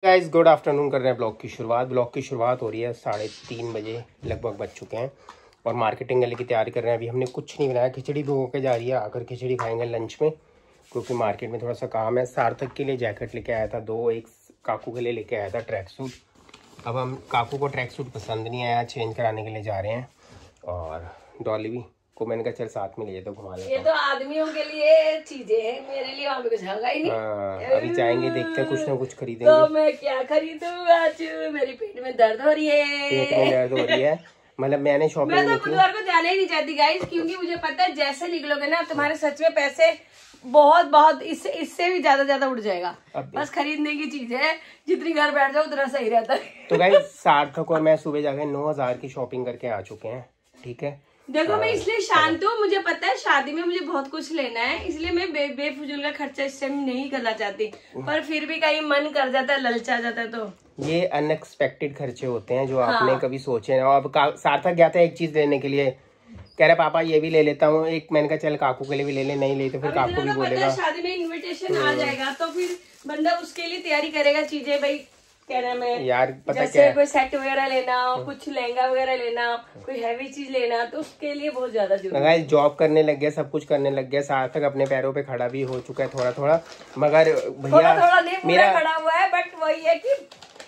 Guys good afternoon कर रहे हैं ब्लॉग की शुरुआत। हो रही है 3:30 बजे लगभग बज चुके हैं और मार्केटिंग वाले की तैयारी कर रहे हैं। अभी हमने कुछ नहीं बनाया, खिचड़ी भिगो के जा रही है, आकर खिचड़ी खाएंगे लंच में, क्योंकि मार्केट में थोड़ा सा काम है। सार्थक के लिए जैकेट लेके आया था 2, एक काकू के लिए लेके आया था ट्रैक सूट। अब हम काकू को ट्रैक सूट पसंद नहीं आया, चेंज कराने के लिए जा रहे हैं। और डॉली को मैंने कहा चल साथ में ले जाता घुमा लेता। ये तो आदमियों के लिए चीजें हैं, मेरे लिए वहाँ पे कुछ होगा ही नहीं। अभी जाएंगे, देखते हैं कुछ ना कुछ खरीदेंगे। तो मैं क्या खरीदूं आज, मेरी पेट में दर्द हो रही है। पेट में दर्द हो रही है, मतलब मैंने शॉपिंग मैं तो बुधवार को जाना ही नहीं चाहती गाइस, क्योंकि मुझे पता है जैसे निकलोगे ना तुम्हारे सच में पैसे बहुत इससे भी ज्यादा उड़ जाएगा। बस खरीदने की चीज है, जितनी घर बैठ जाओ उतना सही रहता है। तो गाइस सार्थक और मैं सुबह जाके 9,000 की शॉपिंग करके आ चुके हैं। ठीक है, देखो मैं इसलिए शांत हूँ, मुझे पता है शादी में मुझे बहुत कुछ लेना है, इसलिए मैं बेफजूल का खर्चा इस टाइम नहीं करना चाहती। पर फिर भी कहीं मन कर जाता है, ललचा जाता है, तो ये अनएक्सपेक्टेड खर्चे होते हैं जो आपने कभी सोचे ना। अब सार्थक गया था एक चीज लेने के लिए, कह रहा पापा ये भी ले लेता हूँ एक। मैंने कहा चल काकू के लिए भी ले ले, नहीं ले तो फिर काकू भी बोलेगा। शादी में इन्विटेशन आ जाएगा तो फिर बंदा उसके लिए तैयारी करेगा, चीजें भाई क्या नाम है यार, पता जैसे क्या, कोई सेट वगैरह लेना, कुछ लहंगा वगैरह लेना, कोई हैवी चीज लेना, तो उसके लिए बहुत ज्यादा जरूरी है। जॉब करने लग गया, सब कुछ करने लग गया, सार्थक अपने पैरों पे खड़ा भी हो चुका है थोड़ा, मगर भैया थोड़ा नहीं पूरा खड़ा हुआ है, बट वही है कि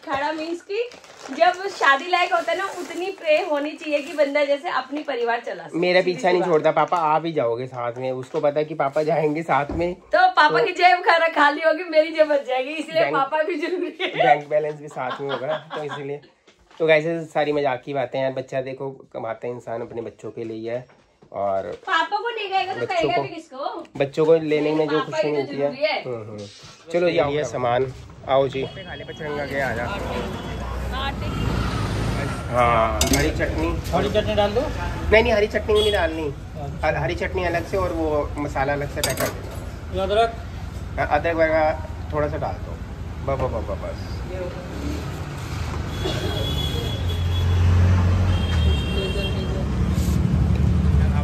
खड़ा मीन्स की जब शादी लायक होता है ना, उतनी प्रेम होनी चाहिए कि बंदा जैसे अपनी परिवार चला सके। मेरा पीछा नहीं छोड़ता, पापा आप भी जाओगे साथ में, उसको पता है कि पापा जाएंगे साथ में, तो पापा की जेब खाली होगी, मेरी जेब बच जाएगी, इसलिए पापा भी जरूरी है। बैंक बैलेंस भी साथ में होगा, तो इसलिए तो ऐसे सारी मजाक की बातें हैं। बच्चा देखो कमाते हैं इंसान अपने बच्चों के लिए है, और पापा को नहीं कहेगा तो कहेगा भी किसको? बच्चों को लेने में जो खुशी मिलती है। चलो ये सामान आओ जी, खाली पचरंगा के आ जा। हाँ, हरी चटनी डाल दो। नहीं हरी चटनी नहीं डालनी, हरी चटनी अलग से और वो मसाला अलग से पैक कर दो। अदरक वगैरह थोड़ा सा डाल दो, बस।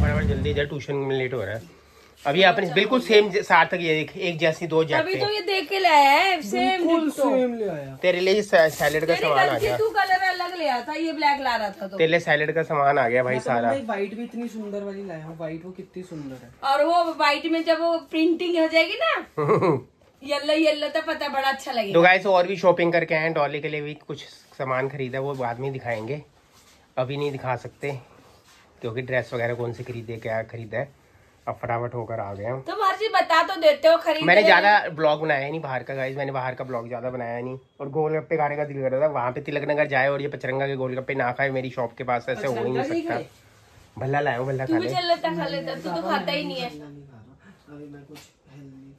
बराबर जल्दी जा, ट्यूशन में लेट हो रहा है। अभी आपने बिल्कुल सेम सार्थक, ये एक जैसी 2 जैकेट। अभी तो ये देख के लाया है, सेम ले आया। तेरे लिए सैलेड का सामान आ गया। तू कलर अलग ले आया था, ये ब्लैक ला रहा था, तो तेरे लिए सैलेड का सामान आ गया भाई सारा। व्हाइट भी इतनी सुंदर वाली लाया हूँ, व्हाइट वो कितनी सुंदर है। और वो व्हाइट में जब वो प्रिंटिंग हो जाएगी ना येलो तो पता बड़ा अच्छा लगेगा। तो गाइस और भी शॉपिंग करके आए, डॉली के लिए भी कुछ सामान खरीदा, वो बाद में दिखाएंगे, अभी नहीं दिखा सकते क्योंकि ड्रेस वगैरह कौन सी खरीदे, क्या खरीदा है। अब फटाफट होकर आ गया। तुम हर चीज बता तो देते हो, खरीद मैंने ज्यादा ब्लॉग बनाया नहीं बाहर का गाइस, मैंने बाहर का ब्लॉग ज्यादा बनाया नहीं। और गोलगप्पे खाने का दिल कर रहा था, वहाँ पे तिलक नगर जाए और ये पचरंगा के गोलगप्पे ना खाए मेरी शॉप के पास, ऐसे हो ही नहीं सकता। भल्ला लाया हूँ, भल्ला खा ले। तू तो खाता ही नहीं है,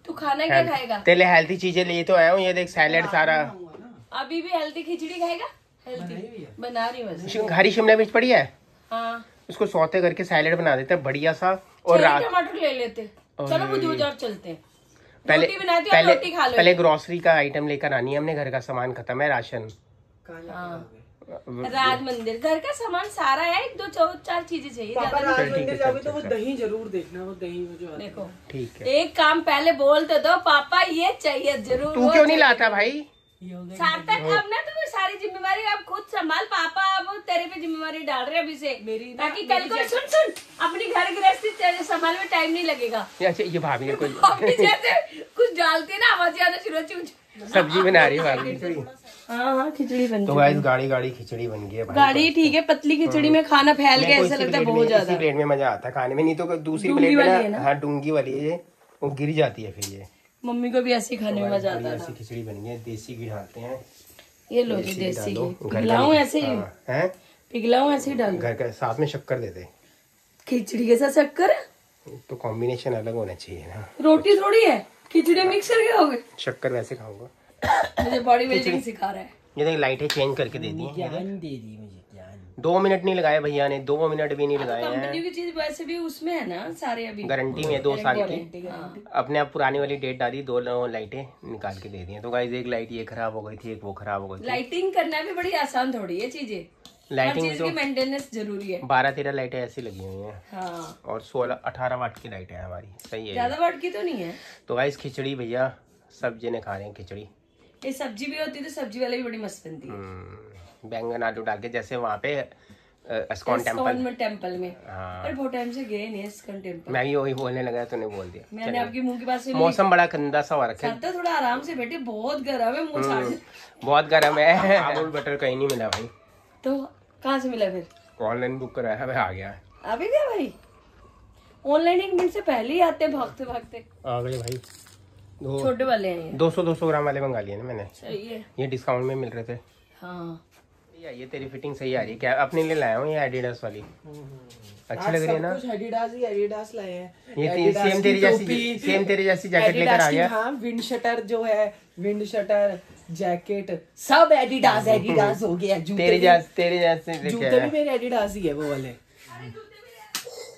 तू खाना क्या खाएगा? तेरे हेल्थी चीजें लिए तो आया हूँ, ये देख सैलेड सारा। अभी भी हेल्थी खिचड़ी खाएगा? हेल्थी बना रही हूँ। हरी शिमला मिर्च पड़ी है, हाँ उसको सौते करके सैलेड बना देते हैं बढ़िया सा। और टमाटर ले लेते, चलो बुजुर्ग चलते हैं। पहले ग्रोसरी का आइटम लेकर आनी है हमने, घर का सामान खत्म है, राशन। राज मंदिर घर का सामान सारा है, 1 2 4 चीजें चाहिए। राज मंदिर जाओगे तो वो दही जरूर देखना, वो दही में जो देखो ठीक है। एक काम पहले बोल तो दो, पापा ये चाहिए जरूर। तू क्यों नहीं लाता भाई? सार्थक अब ना तुम सारी जिम्मेवारी अब खुद संभाल, पापा अब तेरे पे जिम्मेवारी डाल रहे अभी से, ताकि कल को सुन अपनी घर गृहस्थी संभाल में टाइम नहीं लगेगा। ये भाभी ने कुछ कुछ डालती ना आवाज आना शुरू हो, सब्जी बना रही है भाभी खिचड़ी। हाँ खिचड़ी बन तो गाइस गाड़ी खिचड़ी बन गई है भाई। गाड़ी ठीक है, पतली खिचड़ी में खाना फैल गया, ऐसा लगता है बहुत ज्यादा। प्लेट में मजा आता है खाने में, नहीं तो दूसरी प्लेट में ना, हाँ डूंगी वाली है ये, वो गिर जाती है फिर। ये मम्मी को भी ऐसे खाने में मजा आता है। ऐसी खिचड़ी बनी है, देसी घी डालते हैं। ये लो जी देसी घी, पिघलाऊं ऐसे ही है, पिघलाऊं ऐसे ही डाल। घर का साथ में शक्कर दे दे, खिचड़ी के साथ शक्कर, तो कॉम्बिनेशन अलग होना चाहिए ना। रोटी थोड़ी है, खिचड़ी मिक्स करके खाओगे? शक्कर वैसे खाऊंगा। मुझे बॉडी बिल्डिंग सिखा रहा है। ये देख लाइटें चेंज करके दे दी, ज्ञान दे दी मुझे, ज्ञान। 2 मिनट नहीं लगाए भैया ने, 2 मिनट भी नहीं लगाए हैं। कंपनी की चीज वैसे भी उसमें है ना सारे, अभी गारंटी में 2 साल की। अपने आप पुरानी वाली डेट डाली, 2 लाइटें निकाल के दे दी हैं। तो गाइस एक लाइट ये खराब हो गई थी, एक वो खराब हो गई थी। लाइटिंग करना भी बड़ी आसान थोड़ी है, चीजें लाइटिंग तो मेंटेनेंस जरूरी है। 12-13 लाइटें ऐसी लगी हुई हैं। हाँ। और 16-18 वाट की लाइट है हमारी, सही है। ज्यादा वाट की तो नहीं है। तो गाइस खिचड़ी भैया सब जने खा रहे हैं खिचड़ी, ये सब्जी भी होती है तो सब्जी वाले भी बड़ी मस्त बनती है। बैंगन आलू डाल के, जैसे वहाँ पे इस्कॉन टेम्पल में। अरे बहुत टाइम से गए नहीं इस्कॉन टेम्पल। मैं भी वही बोलने लगा, तूने बोल दिया। मैंने आपके मुंह के पास से मौसम बड़ा गंदा सा हो रखा है। थोड़ा आराम से बैठे, बहुत गर्म है, मुंह छाड़। बहुत गर्म है। अमूल बटर कहीं नहीं मिला भाई। तो कहाँ से मिला फिर? ऑनलाइन बुक कराया है, आ गया। अभी क्या भाई, ऑनलाइन 1 मिनट से पहले ही आते भागते भागते। आ गए भाई। छोटे वाले हैं 200 ग्राम वाले मंगा लिए ना मैंने। सही है, ये डिस्काउंट में मिल रहे थे। हाँ ये तेरी फिटिंग सही आ रही है क्या? अपने लिए लाया हूँ ये एडिडास वाली, अच्छी लग रही है ना? एडिडास लाए हैं। ये सेम तेरी जैसी जैकेट लेकर आ गया। हाँ, विंड शटर जो है, विंड शटर जैकेट सब एडिडास हो गया। तेरे जैसे जूते भी मेरे एडिडास ही है वो वाले।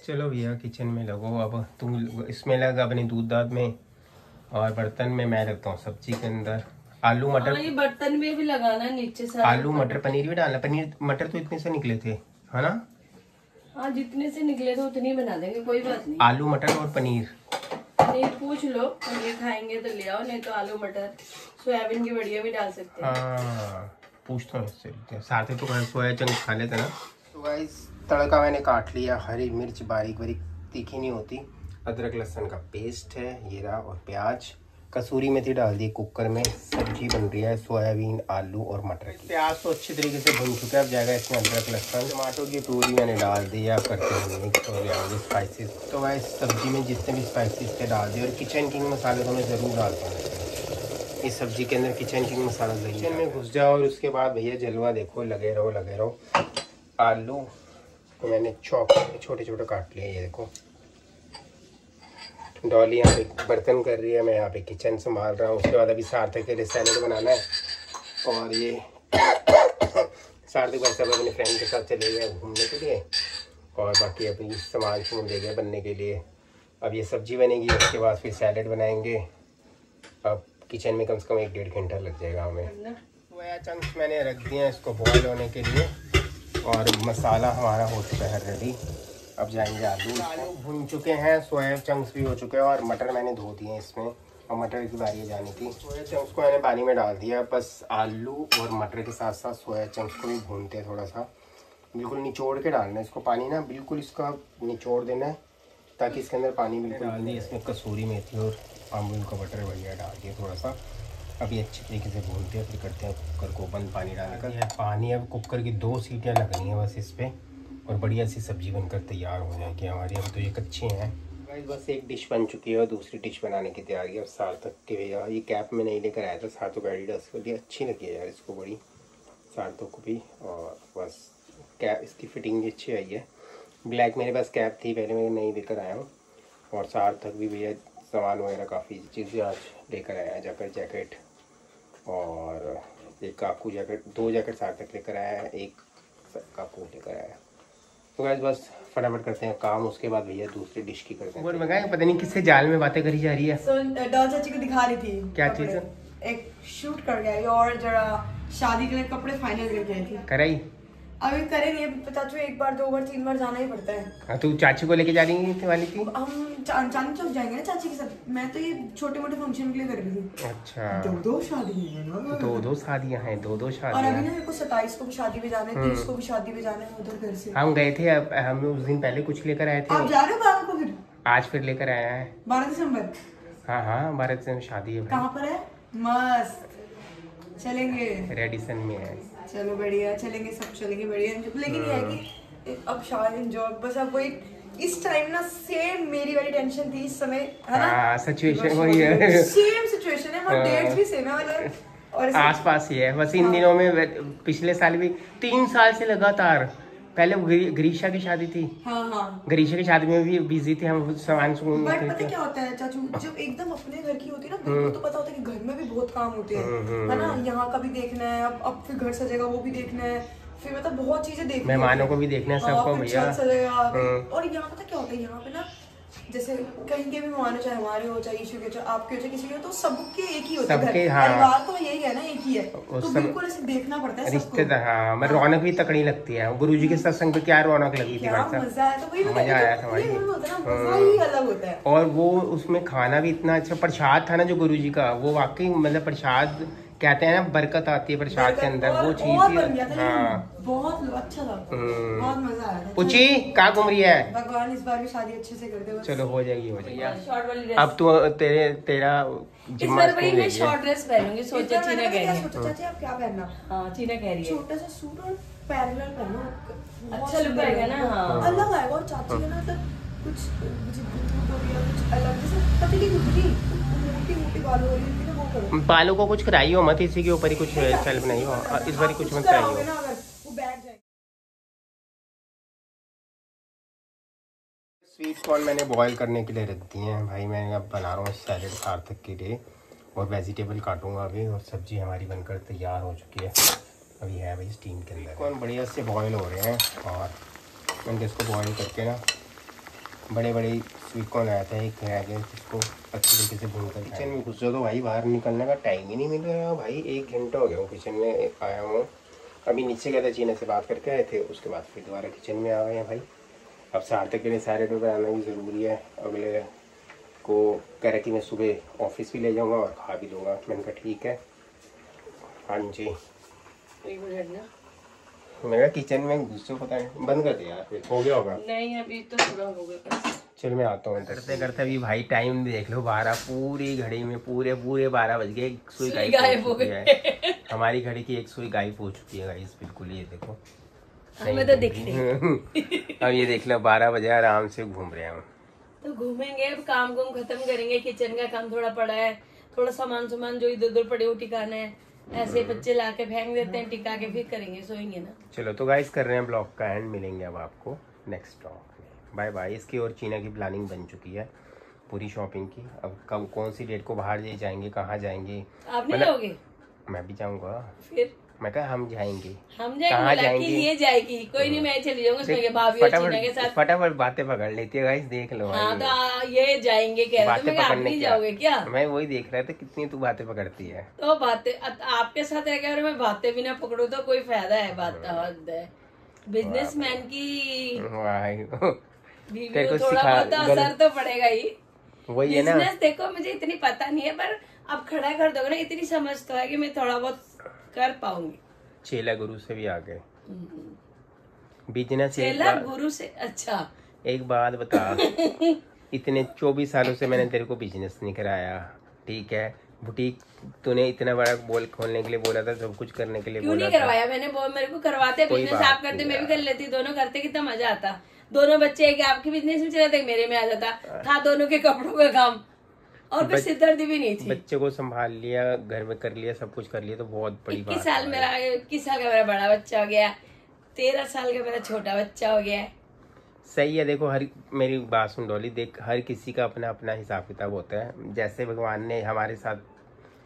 चलो भैया किचन में लगो, अब तुम इसमें लग अपने दूध दाद में, और बर्तन में मैं लगता हूँ सब्जी के अंदर। आलू मटर, ये बर्तन में भी लगाना नीचे से। आलू मटर पनीर भी डालना। पनीर मटर तो इतने से निकले थे, है ना? हाँ, जितने से निकले थे उतनी बना देंगे, कोई बात नहीं। आलू मटर और पनीर पूछ लो, पनीर खाएंगे तो ले आओ, नहीं तो आलू मटर सोयाबीन की बढ़िया भी डाल सकते हैं। हाँ, पूछता हूँ इससे। साथ ही तो सोया चंक्स खा लेते ना। तो गाइस तड़का मैंने काट लिया। हरी मिर्च बारीक बारीक, तीखी नहीं होती। अदरक लहसुन का पेस्ट है ये रहा, और प्याज, कसूरी मेथी डाल दी कुकर में। सब्जी बन रही है सोयाबीन, आलू और मटर की। प्याज तो अच्छी तरीके से भून चुका है। अब जाएगा इसमें अदरक लहसुन। टमाटो की प्यूरी मैंने डाल दी। आप करते हैं मिक्स हो जाएंगे स्पाइसेस। तो भाई सब्जी में जितने भी स्पाइसेस थे डाल दिए, और किचन किंग मसाले तो मैं ज़रूर डालता हूँ इस सब्जी के अंदर। किचन किंग मसाला किचन में घुस जाओ, और उसके बाद भैया जलवा देखो, लगे रहो। आलू को मैंने चॉप छोटे छोटे काट लिए, ये देखो। डॉली यहाँ पे बर्तन कर रही है, मैं यहाँ पे किचन संभाल रहा हूँ। उसके बाद अभी सार्थक के लिए सैलेड बनाना है, और ये सार्थक भाई सब अपने फ्रेंड के साथ चले गए घूमने के लिए, और बाकी अभी सामान दे गए बनने के लिए। अब ये सब्जी बनेगी, उसके बाद फिर सैलेड बनाएंगे। अब किचन में कम से कम 1-1.5 घंटा लग जाएगा हमें। सोया चंक्स मैंने रख दिए हैं इसको बॉयल होने के लिए, और मसाला हमारा हो चुका है रेडी। अब जाएंगे आलू भुन चुके हैं, सोया चंक्स भी हो चुके हैं, और मटर मैंने धो दिए इसमें, और मटर की बारी जानी थी। सोया चंक्स को मैंने पानी में डाल दिया। बस आलू और मटर के साथ साथ सोया चंक्स को भी भूनते हैं थोड़ा सा, बिल्कुल निचोड़ के डालना है इसको पानी ना, बिल्कुल इसका निचोड़ देना है, ताकि इसके अंदर पानी बिल्कुल डाल दिए। इसमें कसूरी मेथी और अमूल का बटर बढ़िया डाल दिया थोड़ा सा। अभी अच्छी तरीके से भूनते हैं, फिर करते हैं कुकर को बंद पानी डालकर। यह पानी अब कुकर की 2 सीटियाँ लगनी है बस इस पर, और बढ़िया सी सब्जी बनकर तैयार हो जाएगी हमारी। अब तो ये कच्चे हैं गाइस। बस एक डिश बन चुकी है, और दूसरी डिश बनाने की तैयारी है। अब सार्थक के भैया ये कैप में नहीं लेकर आया था, सार्थक एडिडास के लिए अच्छी लगी है यार इसको बड़ी, सार्थक को भी। और बस कैप इसकी फिटिंग भी अच्छी आई है। ब्लैक मेरे पास कैप थी पहले, मैं नहीं लेकर आया हूँ। और सार्थक भी भैया सामान वगैरह काफ़ी चीज़ें आज लेकर आया है, जैकेट और एक काकू जैकेट, 2 जैकेट सार्थक लेकर आया है, एक काकू लेकर आया है। तो गाइस बस फटाफट करते हैं काम, उसके बाद भैया दूसरी डिश की करते हैं। और मैं पता नहीं किससे जाल में बातें करी जा रही है। डॉल चाची को दिखा रही थी क्या चीज़ है? एक शूट कर गया, और जरा शादी के लिए कपड़े फाइनल करके आई थी। कराई अभी करेंगे चाचू, 1 बार 2 बार 3 बार जाना ही पड़ता है। हाँ, तू चाची को लेके जा रही थी वाली थी? हम चांदनी चौक जाएंगे ना चाची के साथ। मैं तो ये छोटे मोटे फंक्शन के लिए कर रही थी। अच्छा, 2 शादियां हैं ना। 2 शादियां हैं, 2 और शादियां। अभी ना मेरे को 27 को भी शादी पे जाना है, 30 को भी शादी पे जाना है उधर घर से। हम गए थे, हम उस दिन पहले कुछ लेकर आए थे। आप जा रहे हो 12 को? फिर आज फिर लेकर आया है 12 दिसंबर। हाँ 12 दिसंबर शादी है। कहाँ पर है? मस्त, चलेंगे। रेडिसन में है। चलो बढ़िया, चलेंगे, सब चलेंगे बढ़िया। लेकिन ये है कि अब शादी एंजॉय, बस अब वही इस टाइम ना सेम मेरी वाली टेंशन थी इस समय, है ना? सिचुएशन वही है, सेम सिचुएशन है, और डेट्स भी सेम है मतलब, और आसपास ही है बस। इन दिनों में पिछले साल भी 3 साल से लगातार, पहले ग्रीशा की शादी थी। हाँ। ग्रीशा की शादी में भी बिजी थे हम, सामान सुन। बट पता क्या होता है चाचू, जब एकदम अपने घर की होती है ना, घर को तो पता होता है कि घर में भी बहुत काम होते हैं, है ना? यहाँ का भी देखना है, अब फिर घर सजेगा वो भी देखना है, फिर मतलब बहुत चीजें देखनी है, मेहमानों को भी देखना है, सबको भैया। और यहाँ पता क्या होता है, यहाँ पे ना जैसे कहीं के भी मेहमान हो, चाहे हमारे हो, चाहे ईशू के, चाहे आपके हो, चाहे किसी के हो, तो सबके एक ही होता है। परिवार तो यही है ना, एक ही है, तो बिल्कुल ऐसे देखना पड़ता है रिश्तेदार। हाँ, मैं रौनक भी तकड़ी लगती है। गुरुजी के सत्संग पे क्या रौनक लगी थी भाई साहब, मजा आया था भाई, मजा ही अलग होता है। और वो उसमें खाना भी इतना अच्छा, प्रसाद था ना जो गुरुजी का, वो वाकई मतलब प्रसाद कहते हैं ना बरकत आती है प्रसाद के अंदर, वो चीज थी। हाँ बहुत अच्छा था, बहुत मजा आया था। पूछी कहाँ घूम रही है? भगवान इस बार भी शादी अच्छे से कर दे बस। चलो हो जाएगी, हो जाएगी। शॉर्ट वाली ड्रेस अब तो तेरा इस बार भाई मैं शॉर्ट ड्रेस पहनूंगी, सोचा चीना कह रही है। चाची आप क्या पहनना? हाँ चीना कह रही है छोटा सा सूट और पैरेलल पहनो, अच्छा लुक आएगा ना। हाँ अलग आएगा। और चाची का ना मतलब कुछ कुछ अलग, जैसे पतली गुदरी मोटी मोटी बालों वाली होती है ना, वो करो। बालों को कुछ कराई हो मत, इसी के ऊपर ही कुछ चल बनाई हो, इस बार कुछ मत कराई हो। वो बैठ जाएगा। स्वीट कॉर्न मैंने बॉईल करने के लिए रख दिए हैं भाई। मैं अब बना रहा हूँ सैलेड सार्थक के लिए, और वेजिटेबल काटूंगा अभी, और सब्जी हमारी बनकर तैयार हो चुकी है, अभी है भाई स्टीम के अंदर। कॉर्न बढ़िया से बॉईल हो रहे हैं, और मैंने इसको बॉईल करके ना बड़े बड़े स्वीट कॉर्न आया था एक है कि इसको अच्छी तरीके से भून कर किचन में घुस जाओ तो भाई बाहर निकलने का टाइम ही नहीं मिल रहा भाई। 1 घंटा हो गया किचन में आया हूँ। अभी नीचे गया था, चीना से बात करके आए थे, उसके बाद फिर दोबारा किचन में आ गए हैं भाई। अब सार्थक के लिए सैलेड बनाना भी ज़रूरी है। अगले को कह रहा कि मैं सुबह ऑफिस भी ले जाऊंगा और खा भी लूँगा। मैंने कहा ठीक है। हाँ जी मेरा किचन में घुसो, पता नहीं बंद कर दिया फिर हो गया होगा। नहीं अभी तो थोड़ा हो गया। चल मैं आता हूँ। करते करते अभी भाई टाइम देख लो 12, पूरी घड़ी में पूरे 12 बज गए। एक सुई गायब हो चुकी है हमारी घड़ी की, एक सुई गायब हो चुकी है गाइस बिल्कुल। ये देखो हमें तो दिख रही। अब ये देख लो 12 बजे आराम से घूम रहे हैं हम। तो घूमेंगे, अब काम खत्म करेंगे। किचन का काम थोड़ा पड़ा है, थोड़ा सामान जो इधर उधर पड़े वो टिकाना है। ऐसे बच्चे ला के फेंक देते हैं, टिका के फिर करेंगे, सोएंगे ना। चलो तो गाइस कर रहे हैं ब्लॉग का एंड, मिलेंगे अब आपको नेक्स्ट ब्लॉग में। Bye bye. इसकी और चीना की प्लानिंग बन चुकी है पूरी शॉपिंग की। अब कब कौन सी डेट को बाहर जाएंगे, कहाँ जाएंगे? आप नहीं जाओगे? मैं भी जाऊंगा। फिर मैं कहा हम जाएंगे। कहाँ जाएंगे? ये जाएगी कोई नहीं, मैं चली जाऊंगी भाभी और चीना के साथ। फटाफट बातें पकड़ लेती है गाइस, देख लो। हाँ तो ये जाएंगे कह रहे थे, आप नहीं जाओगे क्या? मैं वही देख रहा था कितनी तू बातें पकड़ती है। तो बातें आपके साथ रह गया और मैं बातें भी ना पकड़ू तो कोई फायदा है? बात बिजनेसमैन की बीवी को थोड़ा बहुत असर तो पड़ेगा ही। वही है ना। बिजनेस देखो मुझे इतनी पता नहीं है, पर अब खड़ा कर दोगे ना, इतनी समझ तो है कि मैं थोड़ा बहुत कर पाऊंगी। चेला गुरु से भी आगे बिजनेस। चेला गुरु से अच्छा एक बात बता इतने 24 सालों से मैंने तेरे को बिजनेस नहीं कराया, ठीक है? बुटीक तूने इतना बड़ा बोल खोलने के लिए बोला था, सब कुछ करने के लिए क्यों नहीं करवाया मैंने? मेरे को करवाते, बिजनेस आप करते मैं भी कर लेती, दोनों करते, कितना मजा आता। दोनों बच्चे एक आपके बिजनेस में चले थे, मेरे में आ जाता था, दोनों के कपड़ों का काम, और फिर सिरदर्दी भी नहीं थी। बच्चे को संभाल लिया, घर में कर लिया, सब कुछ कर लिया, तो बहुत बड़ी बात है। 21 साल का मेरा बड़ा बच्चा हो गया, 13 साल का मेरा छोटा बच्चा हो गया। सही है। देखो मेरी बात सुन डॉली, देख हर किसी का अपना अपना हिसाब किताब होता है। जैसे भगवान ने हमारे साथ,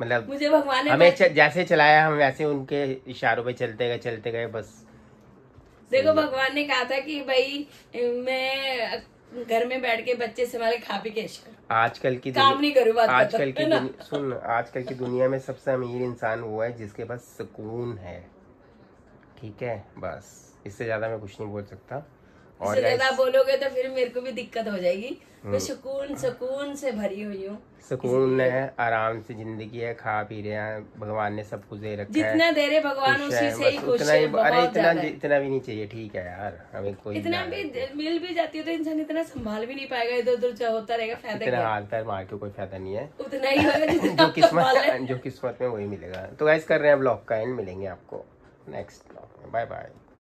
मतलब मुझे भगवान ने हमें जैसे चलाया, हम वैसे उनके इशारों पे चलते गए बस। देखो भगवान ने कहा था कि भाई मैं घर में बैठ के बच्चे से हमारे खा पी के आजकल की काम नहीं करूँ। सुन, आजकल की दुनिया में सबसे अमीर इंसान वो है जिसके पास सुकून है, ठीक है? बस इससे ज्यादा मैं कुछ नहीं बोल सकता। और ज्यादा बोलोगे तो फिर मेरे को भी दिक्कत हो जाएगी। मैं सुकून से भरी हुई हूँ। सुकून है, आराम से जिंदगी है, खा पी रहे हैं, भगवान ने सब कुछ दे रखा है। जितना दे रहे भगवान उसी से ही खुश है। अरे इतना भी नहीं चाहिए, ठीक है यार? हमें कोई इतना भी मिल भी जाती है तो इंसान इतना संभाल भी नहीं पाएगा, इधर उधर होता रहेगा, फायदा क्या? हाथ पैर मार के कोई फायदा नहीं है, उतना ही होगा जो किस्मत में वही मिलेगा। तो गाइस कर रहे हैं ब्लॉग का एंड, मिलेंगे आपको नेक्स्ट ब्लॉग में। Bye bye.